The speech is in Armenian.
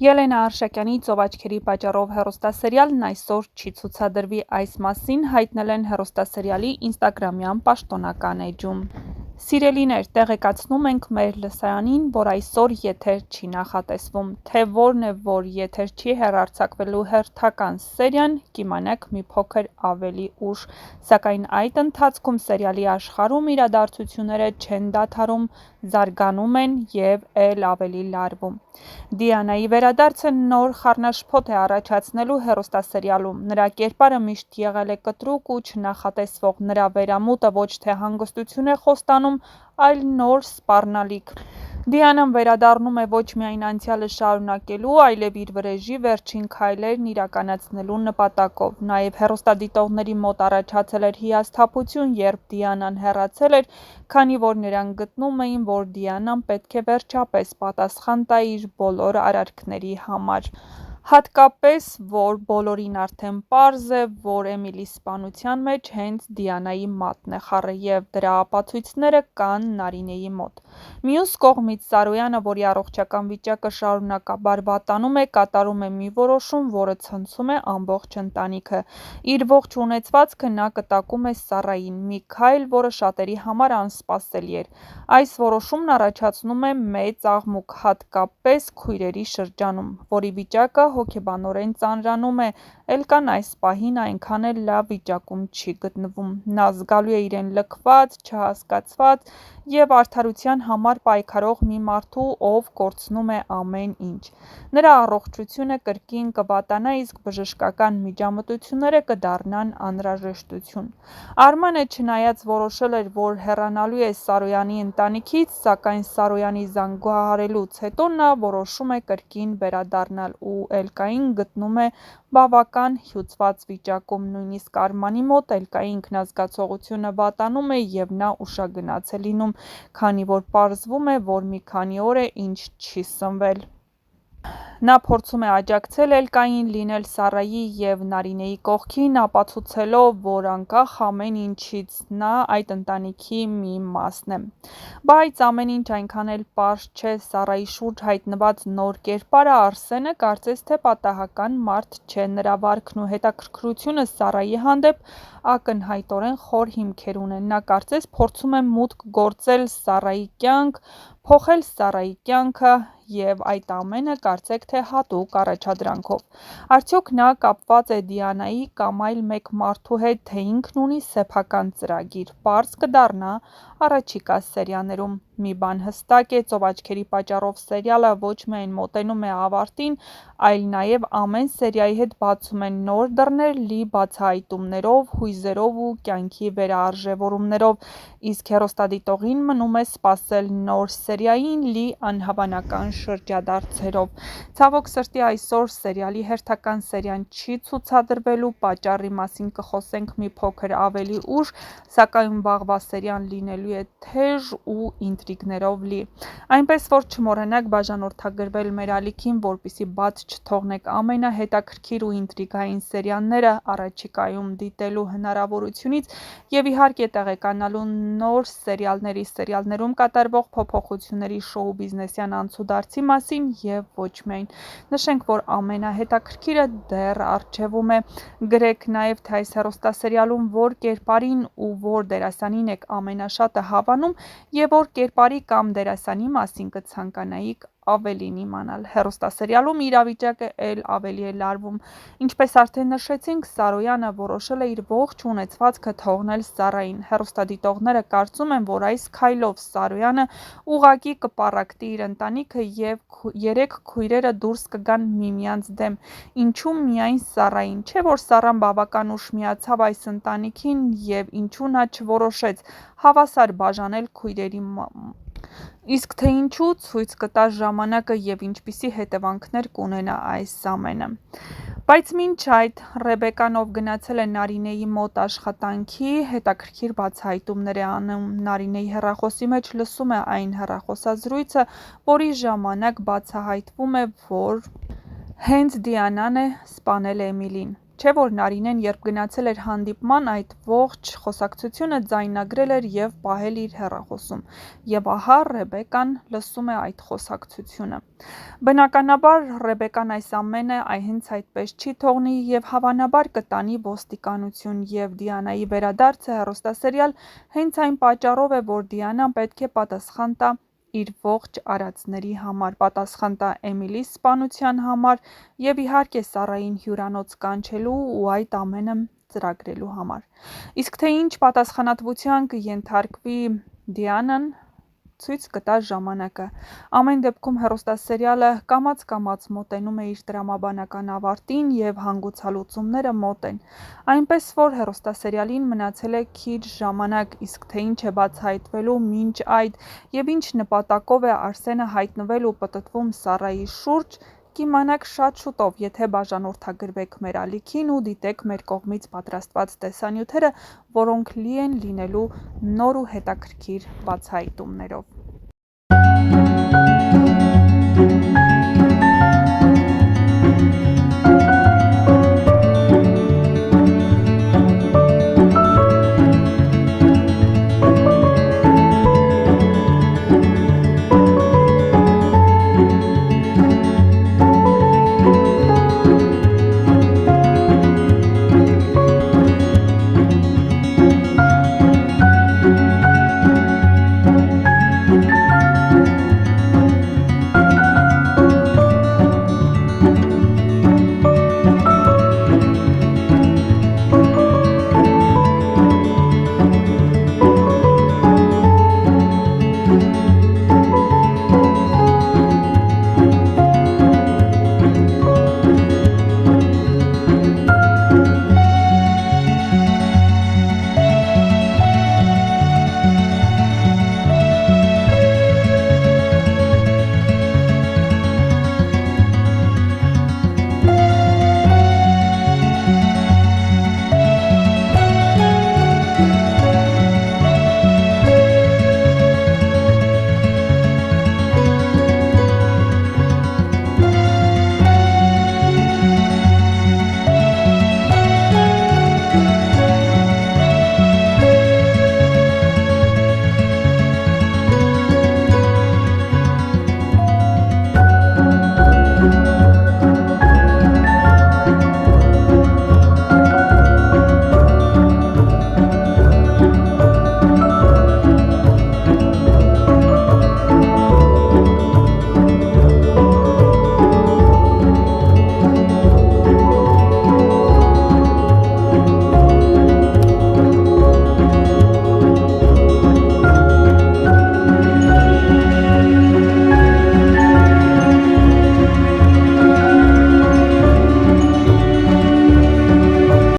Ելենա Արշակյանի «Ծովաչքերի պատճառով» հեռուստասերիալն այսօր չի ցուցադրվի, այս մասին հայտնել են հեռուստասերիալի ինստագրամյան պաշտոնական էջում։ Սիրելիներ, տեղեկացնում ենք մեր լսարանին, որ այսօր եթեր չի նախատեսվում, թե որն է, որ եթեր չի հեռարձակվելու հերթական սերիան, կիմանաք մի փոքր ավելի ուշ, սակայն այդ ընթացքում սերիալի աշխարհում իրադարձությունները չեն դադարում, զարգանում են և էլ ավելի լարվում։ Դիանայի վերադարձը նոր խառնաշփոթ է առաջացնելու հեռուստասերիալում, նրա կերպարը միշտ եղել է կտրուկ ու չնախատեսվող, նրա վերամուտը ոչ թե հանգստություն է խոստանում, այլ նոր սպառնալիք։ Դիանան վերադառնում է ոչ միայն անցյալը շարունակելու, այլև իր վրեժի վերջին քայլերն իրականացնելու նպատակով։ Նաև հեռուստադիտողների մոտ առաջացել էր հիասթափություն, երբ Դիանան հեռացել էր, քանի որ նրանք գտնում էին, որ Դիանան պետք է վերջապես պատասխան տա իր բոլոր արարքների համար։ Հատկապես, որ բոլորին արդեն պարզ է, որ Էմիլի սպանության մեջ հենց Դիանայի մատն է խառը, և դրա ապացույցները կան Նարինեի մոտ։ Մյուս կողմից Սարոյանը, որի առողջական վիճակը շարունակաբար վատանում է, կատարում է մի որոշում, որը ցնցում է ամբողջ ընտանիքը։ Իր ողջ ունեցվածքը նա կտակում է Սառային, մի քայլ, որը շատերի համար անսպասելի էր։ Այս որոշումն առաջացնում է մեծ աղմուկ, հատկապես քույրերի շրջանում, որի վիճակը հոգեբանորեն ծանրանում է, Էլկան այս պահին այնքան էլ լավ վիճակում չի գտնվում։ Նա զգալու է իրեն լքված, չհասկացված և արդարության համար պայքարող մի մարդու, ով կորցնում է ամեն ինչ։ Նրա առողջությունը կրկին կվատանա, իսկ բժշկական միջամտությունները կդառնան անհրաժեշտություն։ Արմանը չնայած որոշել էր, որ հեռանալու է Սարոյանի ընտանիքից, սակայն Սարոյանի զանգահարելուց հետո նա որոշում է կրկին վերադառնալ ու Էլկային գտնում է բավական հյուծված վիճակում, նույնիսկ Արմանի մոտ Էլկայի ինքնազգացողությունը վատանում է և նա ուշագնաց է լինում, քանի որ պարզվում է, որ մի քանի օր է ինչ չի սնվել։ Նա փորձում է աջակցել Էլկային լինել Սառայի և Նարինեի կողքին, ապացուցելով, որ անկախ ամեն ինչից նա այդ ընտանիքի մի մասն է։ Բայց ամեն ինչ այնքան էլ պարզ չէ։ Սառայի շուրջ հայտնված նոր կերպարը՝ Արսենը, կարծես թե պատահական մարդ չէ։ Նրա վարքն ու հետաքրքրությունը Սառայի հանդեպ ակնհայտորեն խոր հիմքեր ունեն։ Նա կարծես փորձում է մուտք գործել Սառայի կյանք, փոխել Սառայի կյանքը, և այդ ամենը կարծեք թե հատուկ առաջադրանքով։ Արդյոք նա կապված է Դիանայի կամ այլ մեկ մարդու հետ, թե ինքն ունի սեփական ծրագիր։ Պարզ կդառնա առաջիկա սերիաներում։ Մի բան հստակ է՝ «Ծովաչքերի պատճառով» սերիալը ոչ միայն մոտենում է ավարտին, այլ նաև ամեն սերիայի հետ բացում է նոր դռներ՝ լի բացահայտումներով, հույզերով ու կյանքի վերարժևորումներով, իսկ հեռուստադիտողին մնում է սպասել նոր սերիային՝ լի անհավանական շրջադարձերով։ Ցավոք սրտի, այսօր սերիալի հերթական սերիան չի ցուցադրվելու, պատճառի մասին կխոսենք մի փոքր ավելի ուշ, սակայն վաղվա սերիան լինելու է թեժ ու ինտրիգներով լի։ Այնպես որ չմոռանաք բաժանորդագրվել մեր ալիքին, որպեսզի բաց չթողնեք ամենահետաքրքիր ու ինտրիգային սերիալները առաջիկայում դիտելու հնարավորությունից և իհարկե տեղեկանալու նոր սերիալներում կատարվող փոփոխությունների շոու-բիզնեսյան անցուդարձի մասին և ոչ միայն։ Նշենք, որ ամենահետաքրքիրը դեռ առջևում է։ Գրեք նաև, թե այս հեռուստասերիալում որ կերպարին ու որ դերասանին եք ամենաշատը հավանում և որ կերպարի կամ դերասանի մասին կցանկանայիք ավելին իմանալ։ Հեռուստասերիալում իրավիճակը էլ ավելի է լարվում։ Ինչպես արդեն նշեցինք, Սարոյանը որոշել է իր ողջ ունեցվածքը թողնել Սառային։ Հեռուստադիտողները կարծում են, որ այս քայլով Սարոյանը ուղղակի կպառակտի իր ընտանիքը և երեք քույրերը դուրս կգան միմյանց դեմ։ Ինչու միայն Սառային։ Չէ՞ որ Սառան բավական ուշ միացավ այս ընտանիքին, և ինչու նա չորոշեց հավասար բաժանել քույրերի իսկ թե ինչու, ցույց կտա ժամանակը և ինչպիսի հետևանքներ կունենա այս ամենը։ Բայց մինչ այդ Ռեբեկան, ով գնացել է Նարինեի մոտ աշխատանքի, հետաքրքիր բացահայտումներ է անում։ Նարինեի հեռախոսի մեջ լսում է այն հեռախոսազրույցը, որի ժամանակ բացահայտվում է, որ հենց Դիանան է սպանել Էմիլին։ չէ՞ որ Նարինեն, երբ գնացել էր հանդիպման, այդ ողջ խոսակցությունը ձայնագրել էր և պահել իր հեռախոսում, և ահա Ռեբեկան լսում է այդ խոսակցությունը։ Բնականաբար, Ռեբեկան այս ամենը հենց այդպես չի թողնի և հավանաբար կտանի ոստիկանություն, և Դիանայի վերադարձը հեռուստասերիալ հենց այն պատճառով է, որ Դիանան պետք է պատասխան տա իր ողջ արածների համար, պատասխան տա Էմիլի սպանության համար և իհարկե Սառային հյուրանոց կանչելու ու այդ ամենը ծրագրելու համար։ Իսկ թե ինչ պատասխանատվության կենթարկվի Դիանան, ցույց կտա ժամանակը։ Ամեն դեպքում հեռուստասերիալը կամաց-կամաց մոտենում է իր տրամաբանական ավարտին և հանգուցալուծումները մոտ են, այնպես որ հեռուստասերիալին մնացել է քիչ ժամանակ, իսկ թե ինչ է բացահայտվելու մինչ այդ և ինչ նպատակով է Արսենը հայտնվել ու պտտվում Սառայի շուրջ, կիմանաք շատ շուտով, եթե բաժանորդագրվեք մեր ալիքին ու դիտեք մեր կողմից պատրաստված տեսանյութերը, որոնք լի են լինելու նոր ու հետաքրքիր բացահայտումներով։